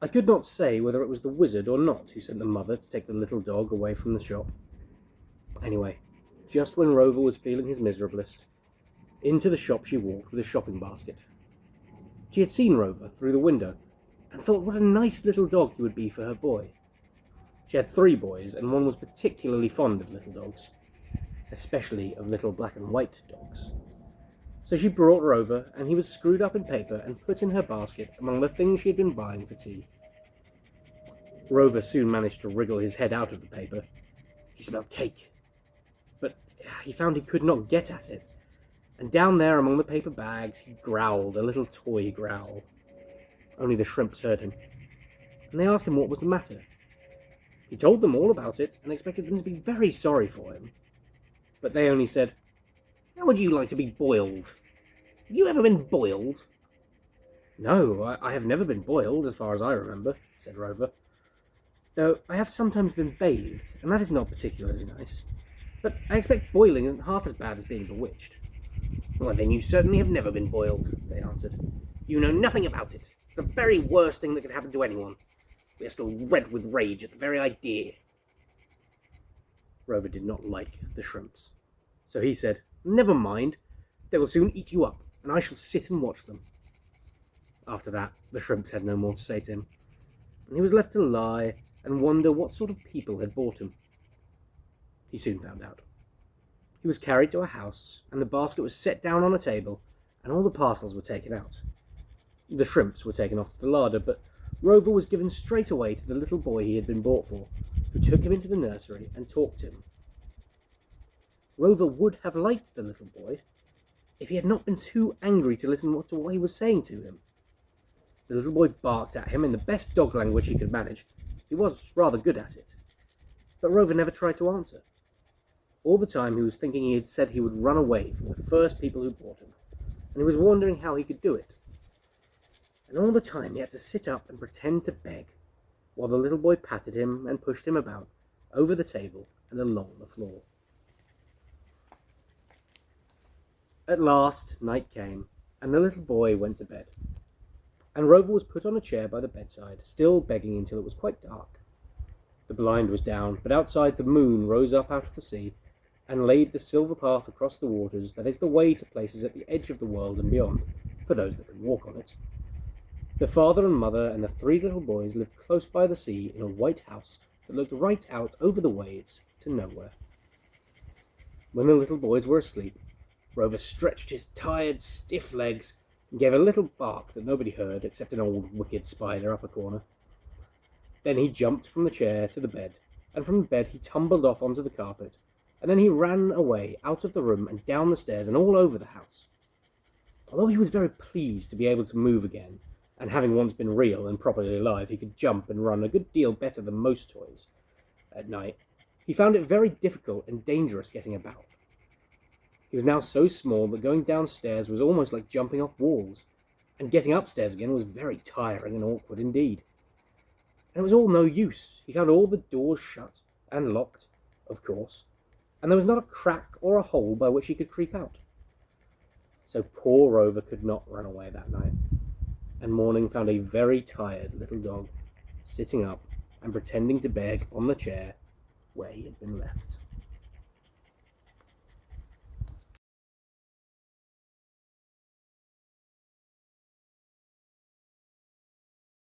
I could not say whether it was the wizard or not who sent the mother to take the little dog away from the shop. Anyway, just when Rover was feeling his miserablest, into the shop she walked with a shopping basket. She had seen Rover through the window and thought what a nice little dog he would be for her boy. She had 3 boys, and one was particularly fond of little dogs, especially of little black and white dogs. So she brought Rover, and he was screwed up in paper and put in her basket among the things she had been buying for tea. Rover soon managed to wriggle his head out of the paper. He smelled cake, but he found he could not get at it, and down there among the paper bags he growled a little toy growl. Only the shrimps heard him, and they asked him what was the matter. He told them all about it and expected them to be very sorry for him. But they only said, "How would you like to be boiled? Have you ever been boiled?" "No, I have never been boiled, as far as I remember," said Rover. "Though I have sometimes been bathed, and that is not particularly nice. But I expect boiling isn't half as bad as being bewitched." "Well, then you certainly have never been boiled," they answered. "You know nothing about it. It's the very worst thing that could happen to anyone. We are still red with rage at the very idea." Rover did not like the shrimps, so he said, "Never mind, they will soon eat you up, and I shall sit and watch them." After that, the shrimps had no more to say to him, and he was left to lie and wonder what sort of people had bought him. He soon found out. He was carried to a house, and the basket was set down on a table, and all the parcels were taken out. The shrimps were taken off to the larder, but Rover was given straight away to the little boy he had been bought for, who took him into the nursery and talked to him. Rover would have liked the little boy if he had not been too angry to listen to what he was saying to him. The little boy barked at him in the best dog language he could manage. He was rather good at it, but Rover never tried to answer. All the time he was thinking he had said he would run away from the first people who bought him, and he was wondering how he could do it. And all the time he had to sit up and pretend to beg, while the little boy patted him and pushed him about, over the table and along the floor. At last night came, and the little boy went to bed, and Rover was put on a chair by the bedside, still begging until it was quite dark. The blind was down, but outside the moon rose up out of the sea, and laid the silver path across the waters that is the way to places at the edge of the world and beyond, for those that can walk on it. The father and mother and the 3 little boys lived close by the sea in a white house that looked right out over the waves to nowhere. When the little boys were asleep, Rover stretched his tired, stiff legs and gave a little bark that nobody heard except an old wicked spider up a corner. Then he jumped from the chair to the bed, and from the bed he tumbled off onto the carpet, and then he ran away out of the room and down the stairs and all over the house. Although he was very pleased to be able to move again, and having once been real and properly alive, he could jump and run a good deal better than most toys. At night, he found it very difficult and dangerous getting about. He was now so small that going downstairs was almost like jumping off walls, and getting upstairs again was very tiring and awkward indeed. And it was all no use. He found all the doors shut and locked, of course, and there was not a crack or a hole by which he could creep out. So poor Rover could not run away that night, and morning found a very tired little dog sitting up and pretending to beg on the chair where he had been left.